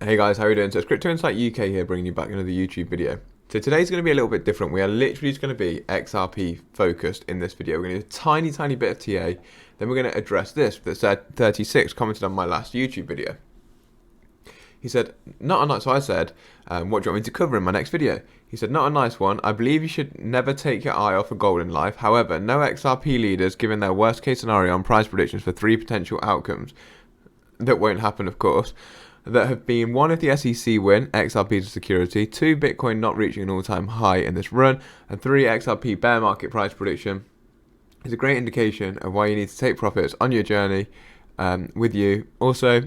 Hey guys, how are you doing? So it's Crypto Insight UK here, bringing you back another YouTube video. So today's going to be a little bit different. We are literally just going to be XRP focused in this video. We're going to do a tiny bit of TA. Then we're going to address this. That said 36 commented on my last YouTube video. He said, not a nice. So I said, what do you want me to cover in my next video? He said, not a nice one. I believe you should never take your eye off a goal in life. However, no XRP leaders given their worst case scenario on price predictions for 3 potential outcomes. That won't happen, of course. That have been: 1, if the SEC win, XRP to security; 2, Bitcoin not reaching an all-time high in this run; and 3, XRP bear market price prediction is a great indication of why you need to take profits on your journey with you. Also,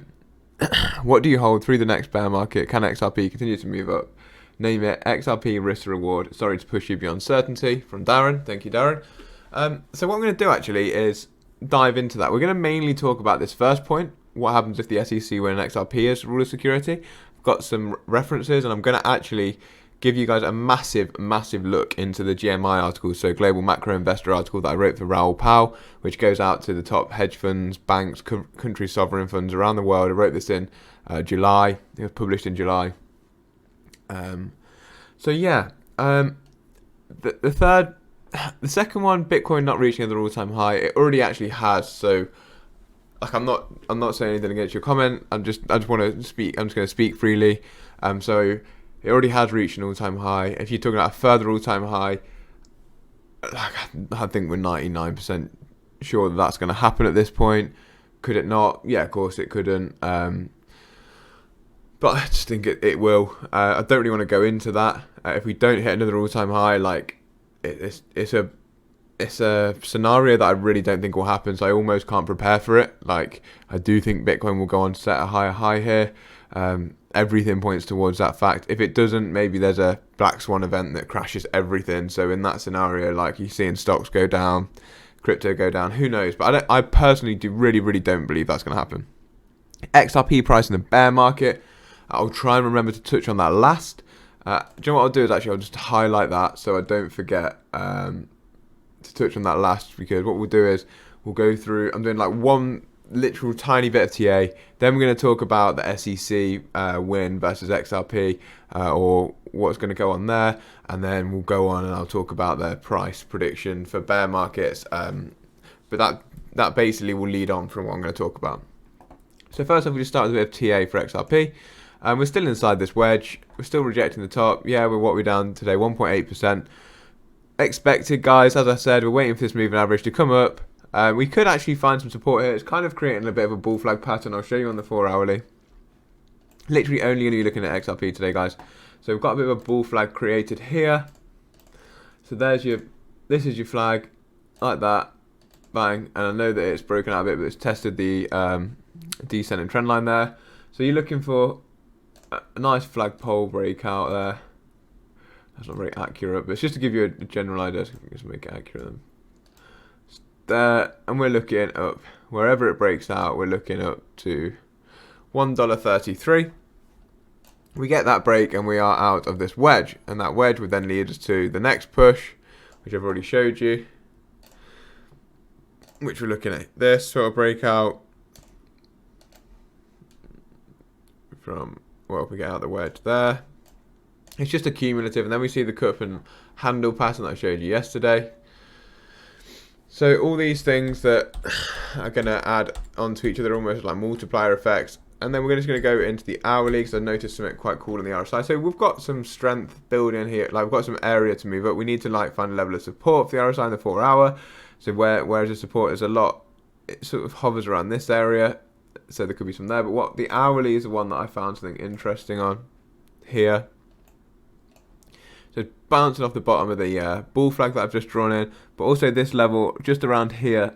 what do you hold through the next bear market? Can XRP continue to move up? Name it. XRP risk to reward. Sorry to push you beyond certainty. From Darren. Thank you, Darren. So what I'm going to do actually is dive into that. We're going to mainly talk about this first point. What happens if the SEC win and XRP is rule of security? I've got some references, and I'm going to actually give you guys a massive look into the GMI article, so Global Macro Investor article that I wrote for Raoul Pal, which goes out to the top hedge funds, banks, country sovereign funds around the world. I wrote this in July. It was published in July. The second one, Bitcoin not reaching another all-time high. It already actually has. So, like, I'm not saying anything against your comment. I just want to speak. I'm just going to speak freely. So it already has reached an all-time high. If you're talking about a further all-time high, like, I think we're 99% sure that that's going to happen at this point. Could it not? Yeah, of course it couldn't. But I just think it will. I don't really want to go into that. If we don't hit another all-time high, like, it's a scenario that I really don't think will happen, so I almost can't prepare for it. Like, I do think Bitcoin will go on to set a higher high here. Everything points towards that fact. If it doesn't, maybe there's a black swan event that crashes everything. So in that scenario, like you see in stocks go down, crypto go down, who knows? But I personally really don't believe that's going to happen. XRP price in the bear market, I'll try and remember to touch on that last. Do you know what I'll do is actually I'll just highlight that so I don't forget to touch on that last, because what we'll do is we'll go through. I'm doing like one literal tiny bit of TA, then we're going to talk about the SEC win versus XRP, or what's going to go on there, and then we'll go on and I'll talk about the price prediction for bear markets, but that basically will lead on from what I'm going to talk about. So first off, we just start with a bit of TA for XRP. We're still inside this wedge, we're still rejecting the top. Yeah, we're down today, 1.8%. Expected, guys. As I said, we're waiting for this moving average to come up. We could actually find some support here. It's kind of creating a bit of a bull flag pattern. I'll show you on the 4-hourly. Literally only going to be looking at XRP today, guys. So we've got a bit of a bull flag created here. So this is your flag, like that, bang. And I know that it's broken out a bit, but it's tested the descending trend line there. So you're looking for a nice flagpole breakout there. That's not very accurate, but it's just to give you a general idea. So just make it accurate then. There, and we're looking up wherever it breaks out. We're looking up to $1.33. We get that break and we are out of this wedge, and that wedge would then lead us to the next push, which I've already showed you, which we're looking at this sort of breakout from, well, if we get out of the wedge there, it's just a cumulative, and then we see the cup and handle pattern that I showed you yesterday. So all these things that are going to add onto each other, almost like multiplier effects. And then we're just going to go into the hourly, because I noticed something quite cool on the RSI. So we've got some strength building here, like we've got some area to move up. We need to like find a level of support for the RSI in the 4-hour. So whereas the support is a lot, it sort of hovers around this area. So there could be some there, but what the hourly is the one that I found something interesting on here. So bouncing off the bottom of the bull flag that I've just drawn in, but also this level just around here,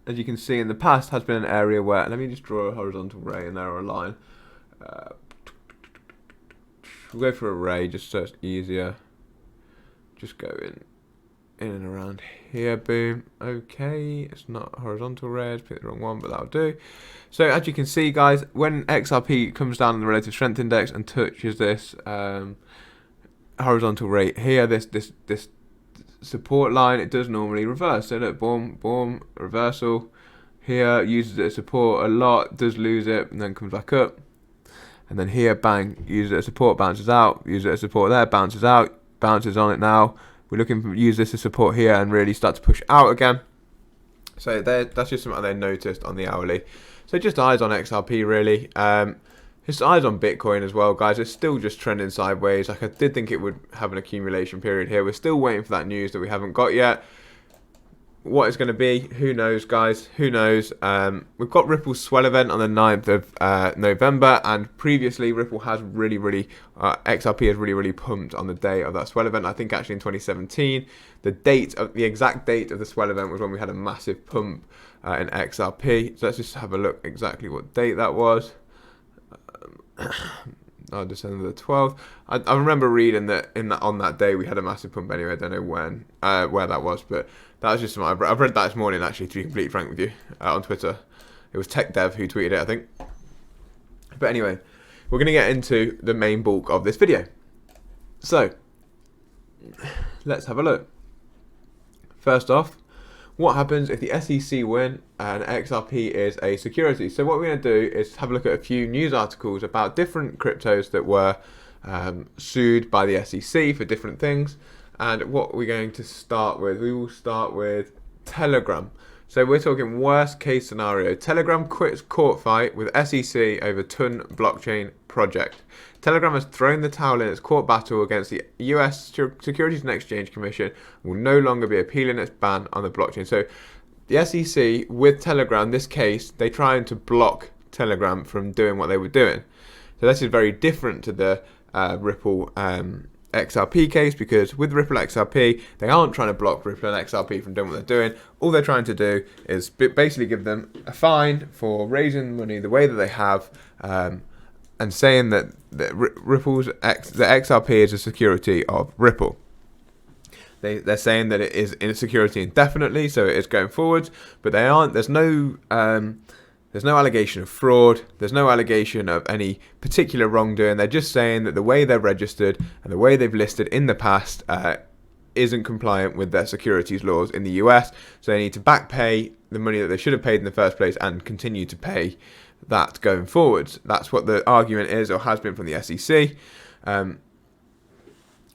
as you can see in the past, has been an area where, let me just draw a horizontal ray in there, or a line. We'll go for a ray just so it's easier. Just go in and around here, boom. Okay, it's not a horizontal ray, I picked the wrong one, but that'll do. So as you can see, guys, when XRP comes down in the relative strength index and touches this horizontal rate here, this support line, it does normally reverse. So look, boom, reversal here, uses it as support a lot, does lose it, and then comes back up. and then here, bang, use it as support, bounces out, use it as support there, bounces out, bounces on it now. We're looking to use this as support here and really start to push out again. So that's just something they noticed on the hourly. So just eyes on XRP really. Just eyes on Bitcoin as well, guys. It's still just trending sideways. Like I did think it would have an accumulation period here. We're still waiting for that news that we haven't got yet. What it's going to be, who knows, guys? Who knows? We've got Ripple's swell event on the 9th of November, and previously Ripple has XRP has really pumped on the day of that swell event. I think actually in 2017, the exact date of the swell event was when we had a massive pump in XRP. So let's just have a look exactly what date that was. December the 12th. I remember reading that on that day we had a massive pump anyway. I don't know when, where that was, but that was just something I've read that this morning actually, to be completely frank with you, on Twitter. It was Tech Dev who tweeted it, I think. But anyway, we're going to get into the main bulk of this video. So, let's have a look. First off, what happens if the SEC win and XRP is a security? So what we're going to do is have a look at a few news articles about different cryptos that were sued by the SEC for different things. And what we're going to start with, we will start with Telegram. So we're talking worst case scenario. Telegram quits court fight with SEC over ton blockchain project. Telegram has thrown the towel in its court battle against the US Securities and Exchange Commission, will no longer be appealing its ban on the blockchain. So the SEC with Telegram, this case, they trying to block Telegram from doing what they were doing. So this is very different to the Ripple XRP case, because with Ripple XRP, they aren't trying to block Ripple and XRP from doing what they're doing. All they're trying to do is basically give them a fine for raising money the way that they have, and saying that the XRP is a security of Ripple. They're saying that it is in security indefinitely, so it is going forwards, but they aren't. There's no allegation of fraud. There's no allegation of any particular wrongdoing. They're just saying that the way they're registered and the way they've listed in the past isn't compliant with their securities laws in the US. So they need to back pay the money that they should have paid in the first place and continue to pay that going forwards. That's what the argument is, or has been, from the SEC.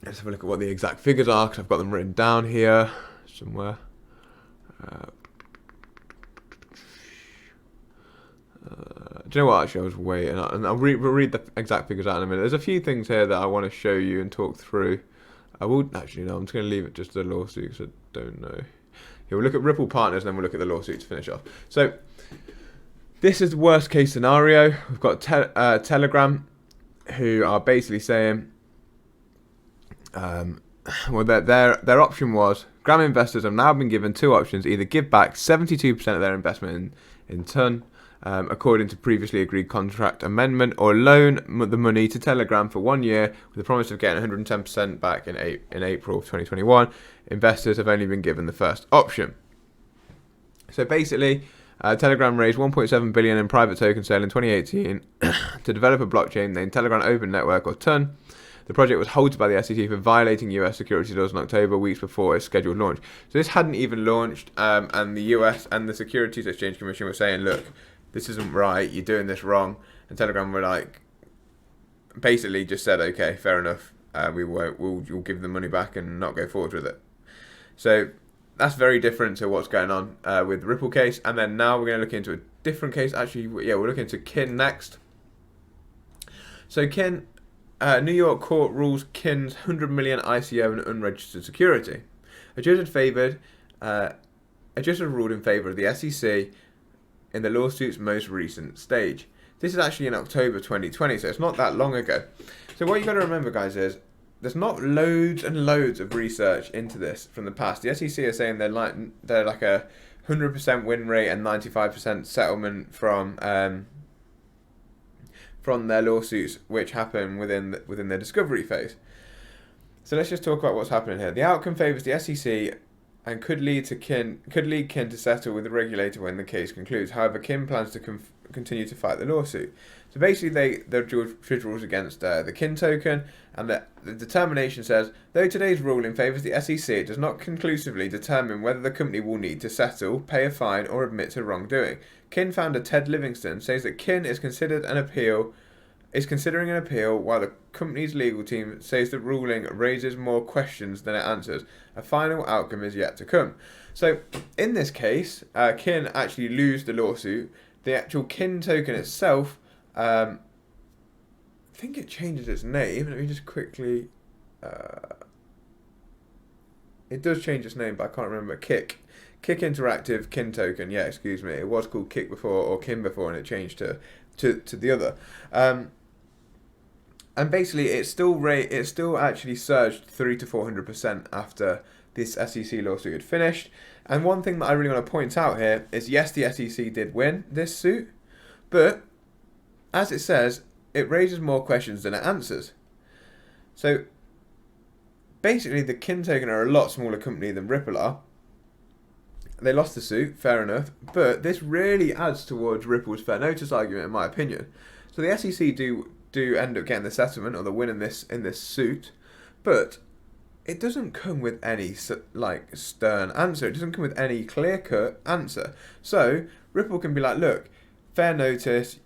Let's have a look at what the exact figures are, because I've got them written down here somewhere. Do you know what? Actually, I was waiting, and I'll read the exact figures out in a minute. There's a few things here that I want to show you and talk through. I will actually, no, I'm just going to leave it just to the lawsuit, because I don't know. Here, we'll look at Ripple Partners, and then we'll look at the lawsuit to finish off. So this is the worst case scenario. We've got Telegram, who are basically saying, well, their option was, Gram investors have now been given two options: either give back 72% of their investment in Ton, according to previously agreed contract amendment, or loan the money to Telegram for 1 year with the promise of getting 110% back in April of 2021. Investors have only been given the first option. So basically, Telegram raised 1.7 billion in private token sale in 2018 to develop a blockchain named Telegram Open Network, or TON. The project was halted by the SEC for violating US securities laws in October, weeks before its scheduled launch. So this hadn't even launched, and the US and the Securities Exchange Commission were saying, look, this isn't right, you're doing this wrong. And Telegram were like, basically just said, okay, fair enough, we'll give the money back and not go forward with it. So that's very different to what's going on with the Ripple case. And then now we're going to look into a different case. Actually, yeah, we're looking into Kin next. So Kin, New York court rules Kin's 100 million ICO an unregistered security. A judge had ruled in favour of the SEC in the lawsuit's most recent stage. This is actually in October 2020, so it's not that long ago. So what you got to remember, guys, is there's not loads and loads of research into this from the past. The SEC are saying they're like a 100% win rate and 95% settlement from their lawsuits, which happen within their discovery phase. So let's just talk about what's happening here. The outcome favours the SEC and could lead Kin to settle with the regulator when the case concludes. However, Kin plans to continue to fight the lawsuit. So basically, the judge rules against the Kin token, and the determination says, though today's ruling favours the SEC, it does not conclusively determine whether the company will need to settle, pay a fine, or admit to wrongdoing. Kin founder Ted Livingston says that Kin is considered an appeal is considering an appeal while the company's legal team says the ruling raises more questions than it answers. A final outcome is yet to come. So, in this case, Kin actually lose the lawsuit. The actual Kin token itself, I think it changes its name. Let me just quickly... it does change its name, but I can't remember. Kick Interactive Kin token. Yeah, excuse me. It was called Kick before, or Kin before, and it changed to the other. And basically, it still actually surged 300 to 400% after this SEC lawsuit had finished. And one thing that I really want to point out here is, yes, the SEC did win this suit, but as it says, it raises more questions than it answers. So basically, the Kin token are a lot smaller company than Ripple are. They lost the suit, fair enough, but this really adds towards Ripple's fair notice argument, in my opinion. So the SEC do end up getting the settlement, or the win in this suit, but it doesn't come with any stern answer. It doesn't come with any clear-cut answer. So Ripple can be like, look, fair notice.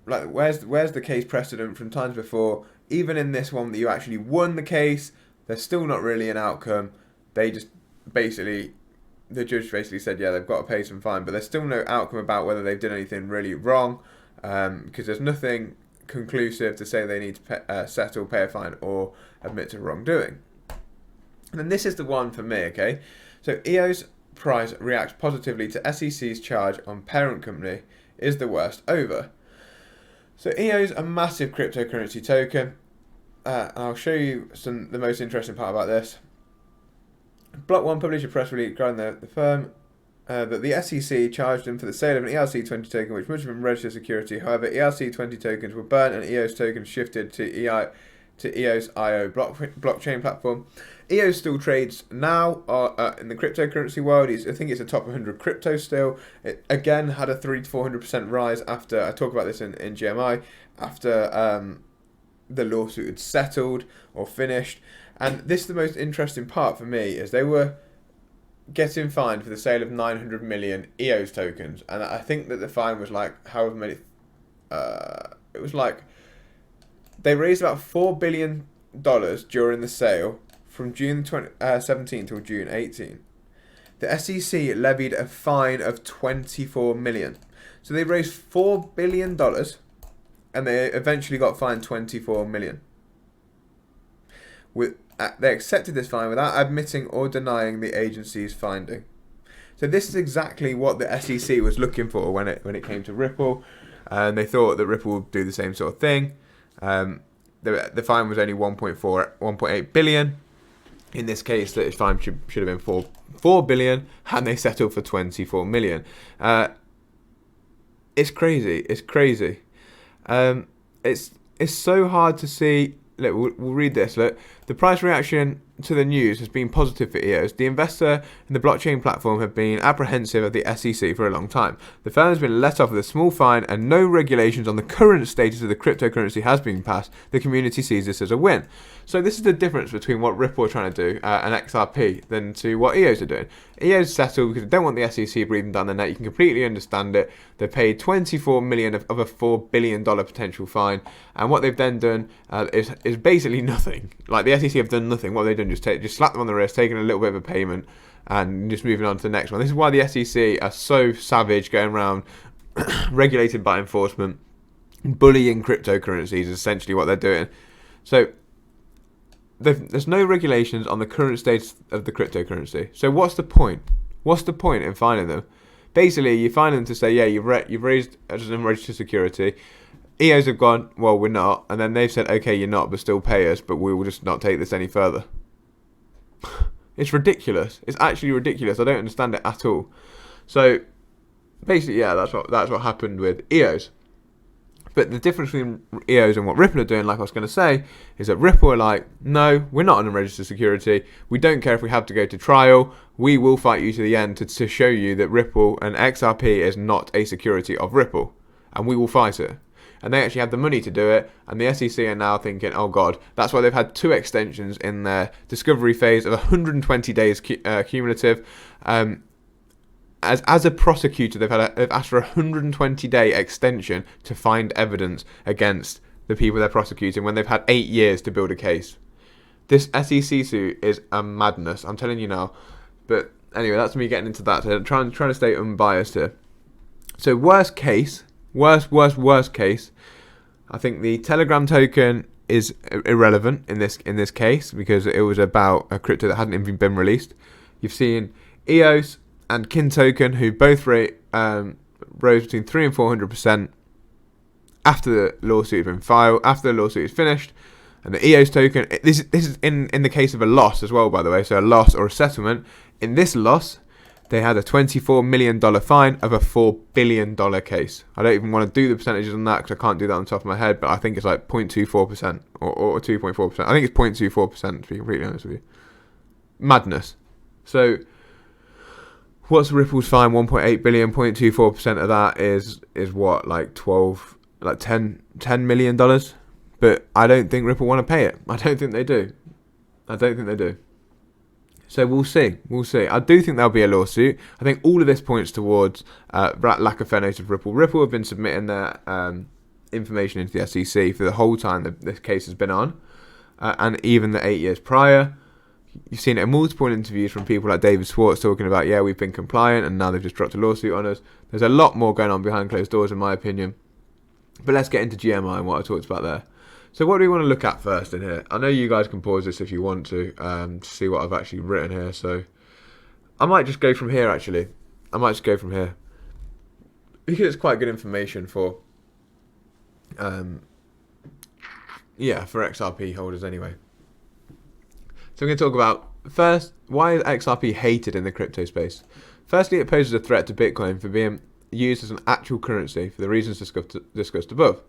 Like, where's the case precedent from times before? Even in this one that you actually won the case, there's still not really an outcome. They just basically, the judge basically said, yeah, they've got to pay some fine, but there's still no outcome about whether they've done anything really wrong, because there's nothing conclusive to say they need to settle, pay a fine, or admit to wrongdoing. And then this is the one for me, okay? So EOS price reacts positively to SEC's charge on parent company. Is the worst over? So EOS, a massive cryptocurrency token. I'll show you the most interesting part about this. Block 1 published a press release regarding the firm that the SEC charged them for the sale of an ERC20 token, which must have been registered security. However, ERC20 tokens were burnt and EOS tokens shifted to EOS IO blockchain platform. EOS still trades now in the cryptocurrency world. I think it's a top 100 crypto still. It again had a 300 to 400% rise after, I talk about this in GMI, after the lawsuit had settled or finished. And this is the most interesting part for me, is they were getting fined for the sale of 900 million EOS tokens, and I think that the fine was like however many. It was like they raised about $4 billion during the sale from June 2017 till June 18. The SEC levied a fine of 24 million. So they raised $4 billion, and they eventually got fined 24 million. They accepted this fine without admitting or denying the agency's finding. So this is exactly what the SEC was looking for when it came to Ripple, and they thought that Ripple would do the same sort of thing. The fine was only 1.8 billion. In this case, the fine should have been 4 billion, and they settled for 24 million. It's crazy. It's crazy. It's so hard to see. Look, we'll read this. Look, the price reaction to the news has been positive for EOS. The investor in the blockchain platform have been apprehensive of the SEC for a long time. The firm has been let off with a small fine, and no regulations on the current status of the cryptocurrency has been passed. The community sees this as a win. So this is the difference between what Ripple are trying to do and XRP than to what EOS are doing. EOS settled because they don't want the SEC breathing down their neck. You can completely understand it. They paid 24 million of a $4 billion potential fine, and what they've then done is basically nothing. Like, the SEC have done nothing. What they've done just slap them on the wrist, taking a little bit of a payment, and just moving on to the next one. This is why the SEC are so savage, going around regulated by enforcement, bullying cryptocurrencies is essentially what they're doing. So there's no regulations on the current status of the cryptocurrency. So what's the point? What's the point in fining them? Basically, you fine them to say, yeah, you've raised as an unregistered security. EOS have gone, well, we're not, and then they've said, okay, you're not, but still pay us, but we will just not take this any further. It's ridiculous. It's actually ridiculous. I don't understand it at all. So basically, yeah, that's what happened with EOS. But the difference between EOS and what Ripple are doing, like I was going to say, is that Ripple are like, no, we're not an unregistered security. We don't care if we have to go to trial. We will fight you to the end to show you that Ripple and XRP is not a security of Ripple, and we will fight it. And they actually had the money to do it, and the SEC are now thinking, oh god, that's why they've had 2 extensions in their discovery phase of 120 days cumulative. As a prosecutor, they've asked for a 120-day extension to find evidence against the people they're prosecuting when they've had 8 years to build a case. This SEC suit is a madness, I'm telling you now. But anyway, that's me getting into that. So I'm trying to stay unbiased here. So worst case, worst case, I think the Telegram token is irrelevant in this case because it was about a crypto that hadn't even been released. You've seen EOS and Kin token, who both rose between 300% and 400% after the lawsuit had been filed, after the lawsuit is finished. And the EOS token, this is in the case of a loss as well, by the way, so a loss or a settlement. In this loss, they had a $24 million fine of a $4 billion case. I don't even want to do the percentages on that because I can't do that on the top of my head, but I think it's like 0.24% or 2.4%. I think it's 0.24%, to be completely honest with you. Madness. So what's Ripple's fine? 1.8 billion, 0.24% of that is what, like $10 million? But I don't think Ripple want to pay it. I don't think they do. So we'll see. I do think there'll be a lawsuit. I think all of this points towards lack of fair notice of Ripple. Ripple have been submitting their information into the SEC for the whole time that this case has been on. And even the 8 years prior. You've seen it in multiple interviews from people like David Schwartz talking about, yeah, we've been compliant and now they've just dropped a lawsuit on us. There's a lot more going on behind closed doors, in my opinion. But let's get into GMI and what I talked about there. So what do we want to look at first in here? I know you guys can pause this if you want to see what I've actually written here. So I might just go from here, actually. Because it's quite good information for XRP holders anyway. So I'm going to talk about, first, why is XRP hated in the crypto space? Firstly, it poses a threat to Bitcoin for being used as an actual currency for the reasons discussed above.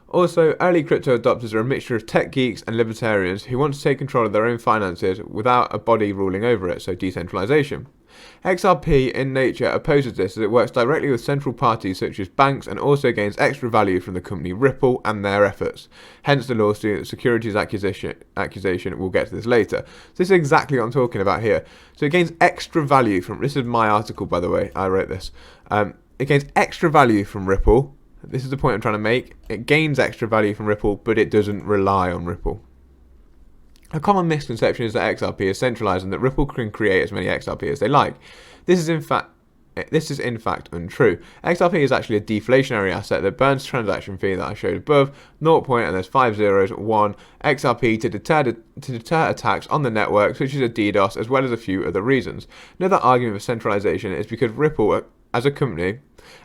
Also, early crypto adopters are a mixture of tech geeks and libertarians who want to take control of their own finances without a body ruling over it, so decentralization. XRP, in nature, opposes this as it works directly with central parties such as banks and also gains extra value from the company Ripple and their efforts. Hence the lawsuit, the securities accusation, we'll get to this later. So this is exactly what I'm talking about here. So it gains extra value from, this is my article by the way, I wrote this. It gains extra value from Ripple. This is the point I'm trying to make. It gains extra value from Ripple, but it doesn't rely on Ripple. A common misconception is that XRP is centralized and that Ripple can create as many XRP as they like. This is in fact untrue. XRP is actually a deflationary asset that burns the transaction fee that I showed above, 0. And there's 5 zeros, 1 XRP to deter attacks on the network, such as a DDoS, as well as a few other reasons. Another argument for centralization is because Ripple, as a company,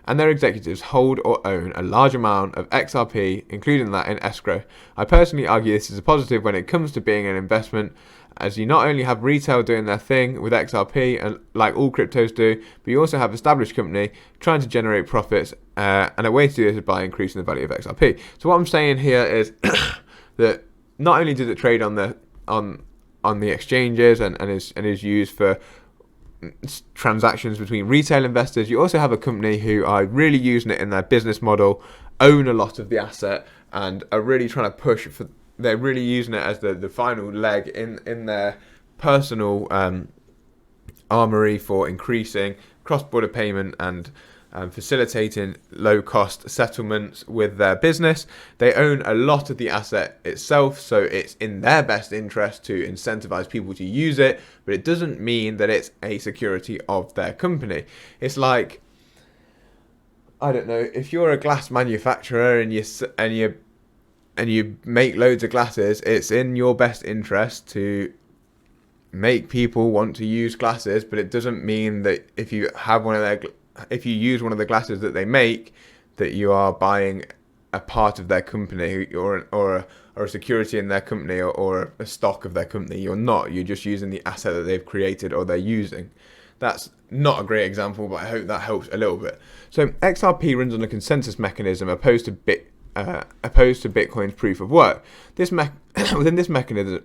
and their executives hold or own a large amount of XRP, including that in escrow. I personally argue this is a positive when it comes to being an investment, as you not only have retail doing their thing with XRP, and like all cryptos do, but you also have established company trying to generate profits, and a way to do this is by increasing the value of XRP. So what I'm saying here is that not only does it trade on the exchanges and is used for transactions between retail investors, you also have a company who are really using it in their business model, own a lot of the asset, and are really trying to push for. They're really using it as the final leg in their personal armory for increasing cross-border payment and facilitating low-cost settlements with their business. They own a lot of the asset itself, so it's in their best interest to incentivize people to use it, but it doesn't mean that it's a security of their company. It's like, I don't know, if you're a glass manufacturer and you make loads of glasses, it's in your best interest to make people want to use glasses, but it doesn't mean that if you use one of the glasses that they make, that you are buying a part of their company or a security in their company or a stock of their company. You're not. You're just using the asset that they've created or they're using. That's not a great example, but I hope that helps a little bit. So XRP runs on a consensus mechanism opposed to Bitcoin's proof of work. Within this mechanism,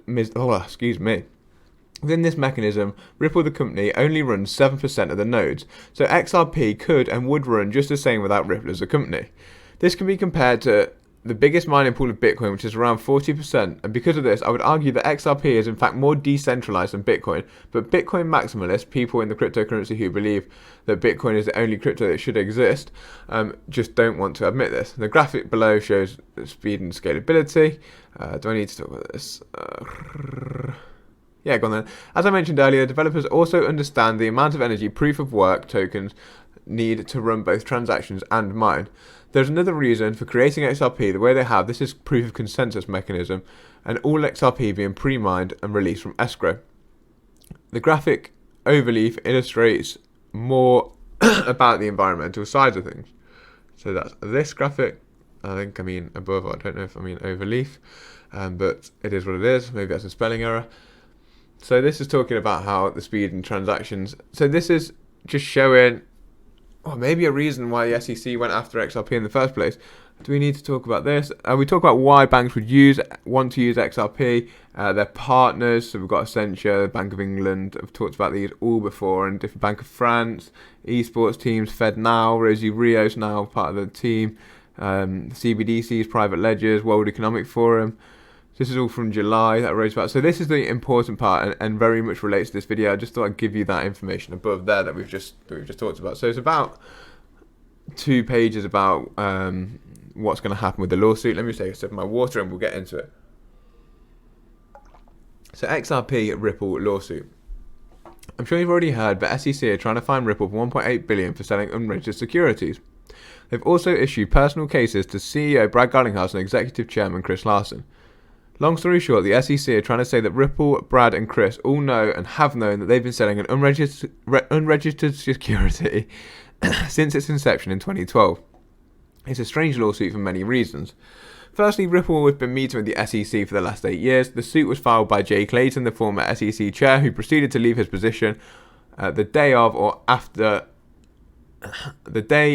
Ripple the company only runs 7% of the nodes, so XRP could and would run just the same without Ripple as a company. This can be compared to the biggest mining pool of Bitcoin, which is around 40%. And because of this, I would argue that XRP is in fact more decentralized than Bitcoin. But Bitcoin maximalists, people in the cryptocurrency who believe that Bitcoin is the only crypto that should exist, just don't want to admit this. The graphic below shows the speed and scalability. Do I need to talk about this? Yeah, go on then. As I mentioned earlier, developers also understand the amount of energy proof of work tokens need to run both transactions and mine. There's another reason for creating XRP the way they have. This is proof of consensus mechanism, and all XRP being pre-mined and released from escrow. The graphic overleaf illustrates more about the environmental side of things. So that's this graphic. I think I mean above. I don't know if I mean overleaf, but it is what it is. Maybe that's a spelling error. So this is talking about how the speed and transactions. So this is just showing. Or maybe a reason why the SEC went after XRP in the first place. Do we need to talk about this? We talk about why banks would want to use XRP. Their partners, so we've got Accenture, Bank of England. I've talked about these all before, and different Bank of France, esports teams, FedNow, Rosie Rios now part of the team, CBDCs, private ledgers, World Economic Forum. This is all from July that I wrote about. So this is the important part and very much relates to this video. I just thought I'd give you that information above there that we've just talked about. So it's about 2 pages about what's going to happen with the lawsuit. Let me just take a sip of my water and we'll get into it. So XRP Ripple lawsuit. I'm sure you've already heard, but SEC are trying to fine Ripple for $1.8 billion for selling unregistered securities. They've also issued personal cases to CEO Brad Garlinghouse and Executive Chairman Chris Larsen. Long story short, the SEC are trying to say that Ripple, Brad and Chris all know and have known that they've been selling an unregistered security since its inception in 2012. It's a strange lawsuit for many reasons. Firstly, Ripple has been meeting with the SEC for the last 8 years. The suit was filed by Jay Clayton, the former SEC chair, who proceeded to leave his position the day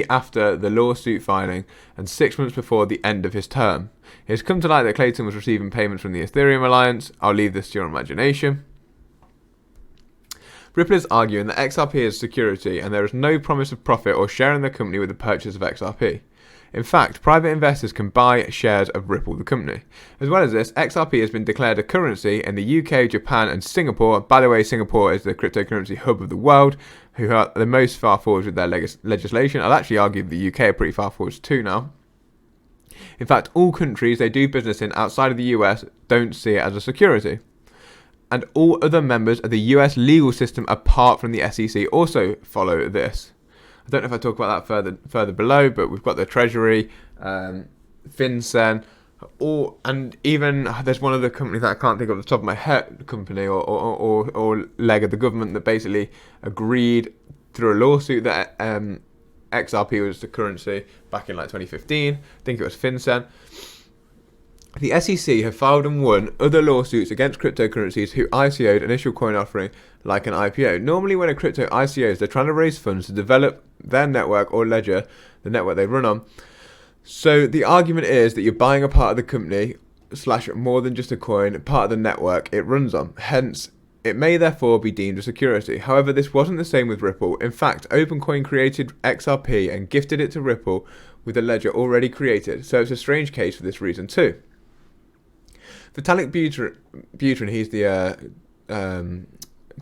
after the lawsuit filing and 6 months before the end of his term. It has come to light that Clayton was receiving payments from the Ethereum Alliance. I'll leave this to your imagination. Ripple is arguing that XRP is security and there is no promise of profit or share in the company with the purchase of XRP. In fact, private investors can buy shares of Ripple, the company. As well as this, XRP has been declared a currency in the UK, Japan and Singapore. By the way, Singapore is the cryptocurrency hub of the world, who are the most far forward with their legislation. I'll actually argue the UK are pretty far forward too now. In fact, all countries they do business in outside of the US don't see it as a security. And all other members of the US legal system apart from the SEC also follow this. I don't know if I talk about that further below, but we've got the Treasury, FinCEN, and even there's one other company that I can't think of off the top of my head, company or leg of the government that basically agreed through a lawsuit that XRP was the currency back in like 2015. I think it was FinCEN. The SEC have filed and won other lawsuits against cryptocurrencies who ICO'd initial coin offering like an IPO. Normally when a crypto ICOs, they're trying to raise funds to develop their network or ledger, the network they run on. So the argument is that you're buying a part of the company / more than just a coin, part of the network it runs on. Hence, it may therefore be deemed a security. However, this wasn't the same with Ripple. In fact, OpenCoin created XRP and gifted it to Ripple with a ledger already created. So it's a strange case for this reason too. Vitalik Buterin, he's the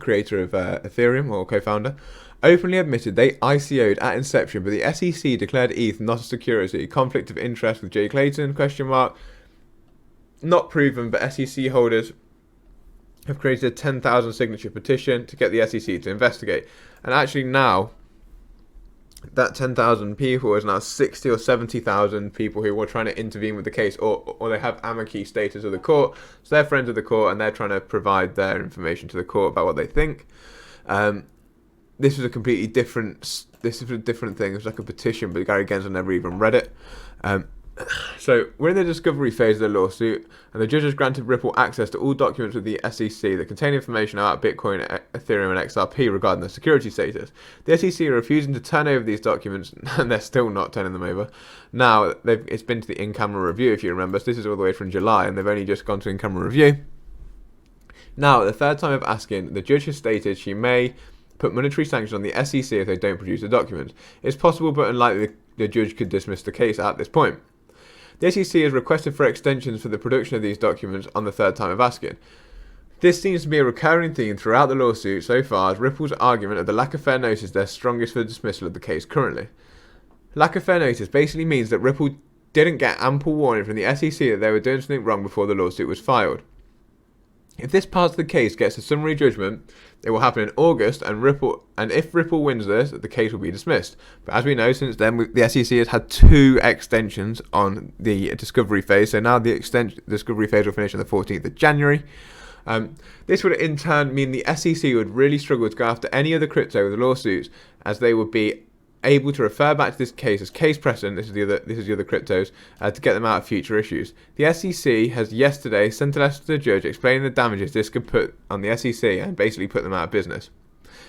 creator of Ethereum, or co-founder, openly admitted they ICO'd at inception, but the SEC declared ETH not a security. Conflict of interest with Jay Clayton, ? Not proven, but SEC holders have created a 10,000 signature petition to get the SEC to investigate. And actually now, that 10,000 people is now 60 or 70,000 people who were trying to intervene with the case, or they have amici status of the court. So they're friends of the court and they're trying to provide their information to the court about what they think. This was a completely different thing. It was like a petition, but Gary Gensler never even read it. So we're in the discovery phase of the lawsuit, and the judge has granted Ripple access to all documents with the SEC that contain information about Bitcoin, Ethereum, and XRP regarding their security status. The SEC are refusing to turn over these documents, and they're still not turning them over. Now, it's been to the in-camera review, if you remember. So this is all the way from July, and they've only just gone to in-camera review. Now, the third time of asking, the judge has stated she may put monetary sanctions on the SEC if they don't produce the documents. It's possible, but unlikely the judge could dismiss the case at this point. The SEC has requested for extensions for the production of these documents on the third time of asking. This seems to be a recurring theme throughout the lawsuit so far, as Ripple's argument of the lack of fair notice is their strongest for the dismissal of the case currently. Lack of fair notice basically means that Ripple didn't get ample warning from the SEC that they were doing something wrong before the lawsuit was filed. If this part of the case gets a summary judgment, it will happen in August, and if Ripple wins this, the case will be dismissed. But as we know, since then, the SEC has had 2 extensions on the discovery phase, so now the discovery phase will finish on the 14th of January. This would in turn mean the SEC would really struggle to go after any other crypto with lawsuits, as they would be able to refer back to this case as case precedent. This is the other cryptos to get them out of future issues. The SEC has yesterday sent a letter to the judge explaining the damages this could put on the SEC and basically put them out of business.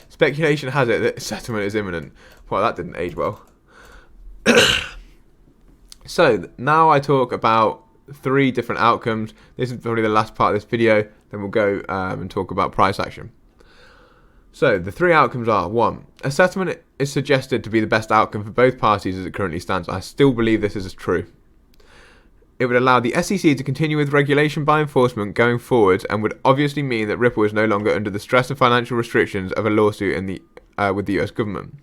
Speculation has it that settlement is imminent. Well, that didn't age well. So now I talk about 3 different outcomes. This is probably the last part of this video. Then we'll go and talk about price action. So the 3 outcomes are: 1. A settlement is suggested to be the best outcome for both parties as it currently stands. I still believe this is true. It would allow the SEC to continue with regulation by enforcement going forward, and would obviously mean that Ripple is no longer under the stress and financial restrictions of a lawsuit with the US government.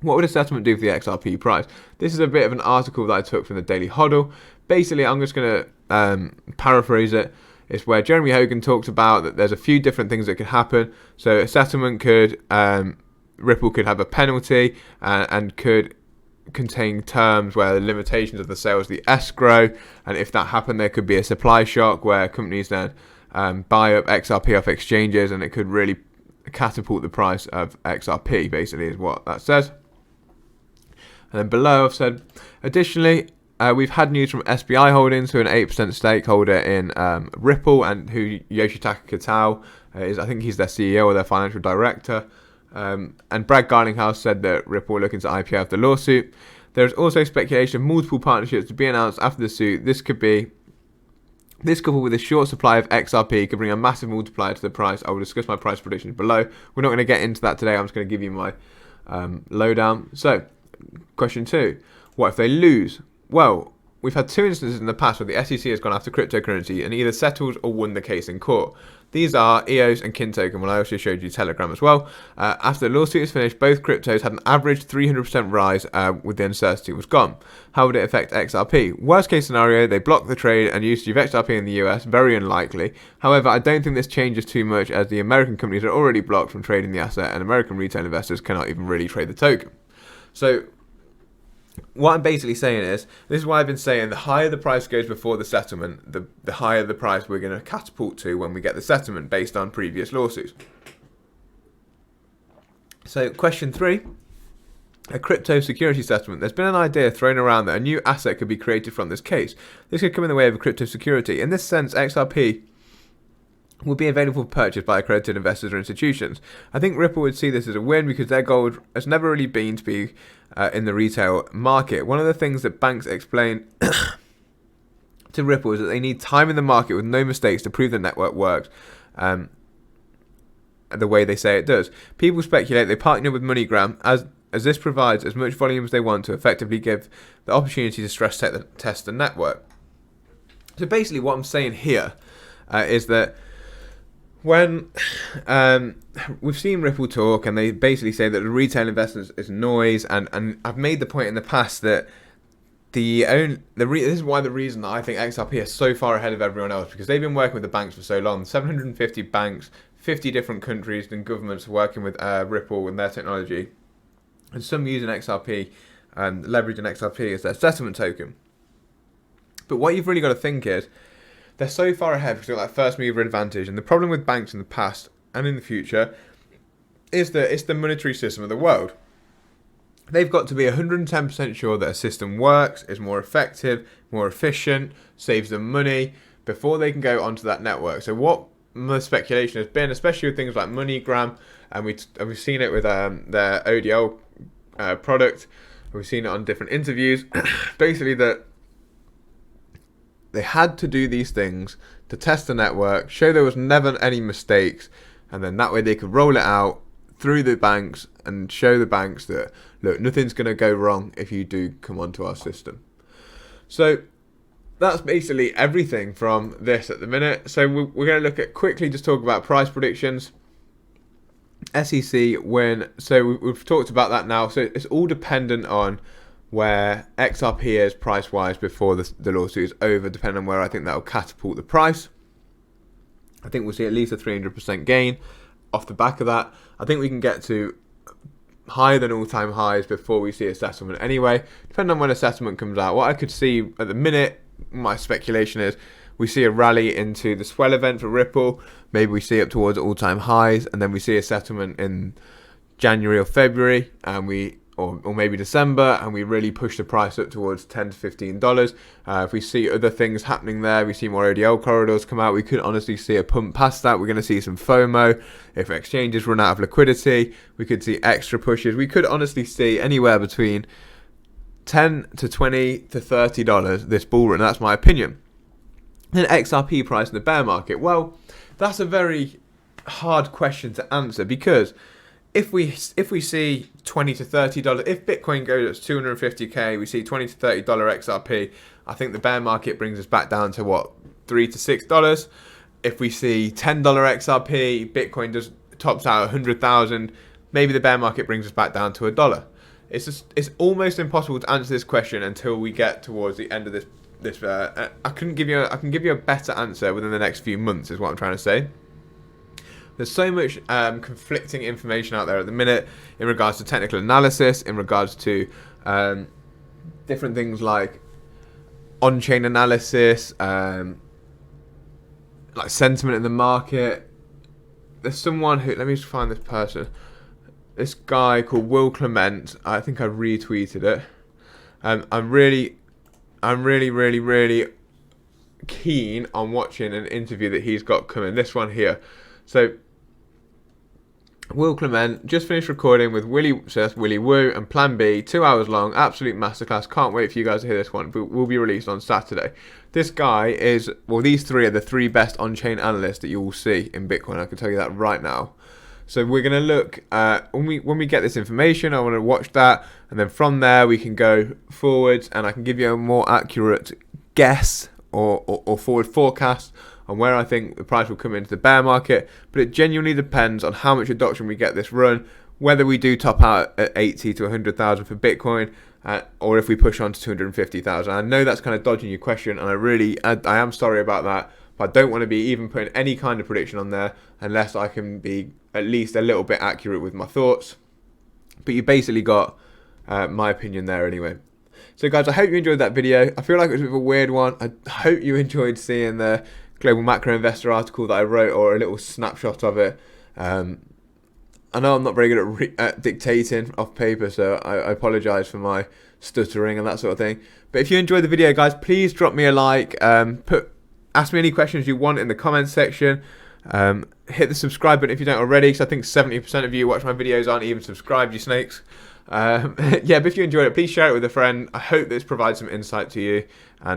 What would a settlement do for the XRP price? This is a bit of an article that I took from the Daily Hodl. Basically, I'm just going to paraphrase it. It's where Jeremy Hogan talks about that there's a few different things that could happen. So a settlement could, Ripple could have a penalty and could contain terms where the limitations of the sales, the escrow, and if that happened, there could be a supply shock where companies then buy up XRP off exchanges, and it could really catapult the price of XRP, basically is what that says. And then below I've said, additionally, we've had news from SBI Holdings, who are an 8% stakeholder in Ripple, and who Yoshitaka Kitao is. I think he's their CEO or their financial director. And Brad Garlinghouse said that Ripple are looking to IPO after the lawsuit. There is also speculation of multiple partnerships to be announced after the suit. This coupled with a short supply of XRP could bring a massive multiplier to the price. I will discuss my price predictions below. We're not going to get into that today. I'm just going to give you my lowdown. So, question 2. What if they lose? Well, we've had 2 instances in the past where the SEC has gone after cryptocurrency and either settled or won the case in court. These are EOS and Kin Token. Well, I also showed you Telegram as well. After the lawsuit is finished, both cryptos had an average 300% rise with the uncertainty was gone. How would it affect XRP? Worst case scenario, they block the trade and usage of XRP in the US. Very unlikely. However, I don't think this changes too much, as the American companies are already blocked from trading the asset, and American retail investors cannot even really trade the token. So what I'm basically saying is, this is why I've been saying the higher the price goes before the settlement, the higher the price we're going to catapult to when we get the settlement, based on previous lawsuits. So question 3, a crypto security settlement. There's been an idea thrown around that a new asset could be created from this case. This could come in the way of a crypto security. In this sense, XRP will be available for purchase by accredited investors or institutions. I think Ripple would see this as a win, because their goal has never really been to be in the retail market. One of the things that banks explain to Ripple is that they need time in the market with no mistakes to prove the network works the way they say it does. People speculate they partner with MoneyGram as this provides as much volume as they want to effectively give the opportunity to stress test the network. So basically what I'm saying here is that when we've seen Ripple talk, and they basically say that the retail investors is noise, and I've made the point in the past that this is why the reason that I think XRP is so far ahead of everyone else, because they've been working with the banks for so long. 750 banks, 50 different countries and governments working with Ripple and their technology, and some using XRP and leveraging XRP as their settlement token. But what you've really got to think is, they're so far ahead because they've got that first mover advantage. And the problem with banks in the past and in the future is that it's the monetary system of the world. They've got to be 110% sure that a system works, is more effective, more efficient, saves them money before they can go onto that network. So what the speculation has been, especially with things like MoneyGram, and we've seen it with their ODL product, we've seen it on different interviews, basically that they had to do these things to test the network, show there was never any mistakes, and then that way they could roll it out through the banks and show the banks that, look, nothing's going to go wrong if you do come onto our system. So that's basically everything from this at the minute. So we're going to look at quickly, just talk about price predictions. SEC win. So we've talked about that now. So it's all dependent on where XRP is price-wise before the lawsuit is over, depending on where I think that will catapult the price. I think we'll see at least a 300% gain off the back of that. I think we can get to higher than all-time highs before we see a settlement anyway, depending on when a settlement comes out. What I could see at the minute, my speculation is, we see a rally into the swell event for Ripple. Maybe we see up towards all-time highs, and then we see a settlement in January or February, and or maybe December, and we really push the price up towards $10 to $15. If we see other things happening there, we see more ODL corridors come out, we could honestly see a pump past that. We're going to see some FOMO. If exchanges run out of liquidity, we could see extra pushes. We could honestly see anywhere between $10 to $20 to $30 this bull run. That's my opinion. Then XRP price in the bear market. Well, that's a very hard question to answer, because if we see $20 to $30, if Bitcoin goes at 250k, we see $20 to $30 XRP. I think the bear market brings us back down to what, $3 to $6. If we see $10 XRP, Bitcoin just tops out 100,000. Maybe the bear market brings us back down to $1. It's almost impossible to answer this question until we get towards the end of this. I can give you a better answer within the next few months, is what I'm trying to say. There's so much conflicting information out there at the minute in regards to technical analysis, in regards to different things like on-chain analysis, like sentiment in the market. There's someone who, let me just find this person. This guy called Will Clement. I think I retweeted it. I'm really keen on watching an interview that he's got coming. This one here. So, Will Clement just finished recording with Willy Woo and Plan B, 2 hours long, absolute masterclass. Can't wait for you guys to hear this one. But will be released on Saturday. This guy is, well, these three are the three best on-chain analysts that you will see in Bitcoin. I can tell you that right now. So we're going to look when we get this information. I want to watch that, and then from there we can go forwards, and I can give you a more accurate guess or forward forecast on where I think the price will come into the bear market. But it genuinely depends on how much adoption we get this run, whether we do top out at 80 to 100,000 for Bitcoin, or if we push on to 250,000. I know that's kind of dodging your question, and I am sorry about that, but I don't want to be even putting any kind of prediction on there unless I can be at least a little bit accurate with my thoughts. But you basically got my opinion there anyway. So guys, I hope you enjoyed that video. I feel like it was a bit of a weird one. I hope you enjoyed seeing the Global Macro Investor article that I wrote, or a little snapshot of it. I know I'm not very good at dictating off paper, so I apologise for my stuttering and that sort of thing. But if you enjoyed the video, guys, please drop me a like. Ask me any questions you want in the comments section. Hit the subscribe button if you don't already, because I think 70% of you watch my videos aren't even subscribed, you snakes. Yeah, but if you enjoyed it, please share it with a friend. I hope this provides some insight to you, and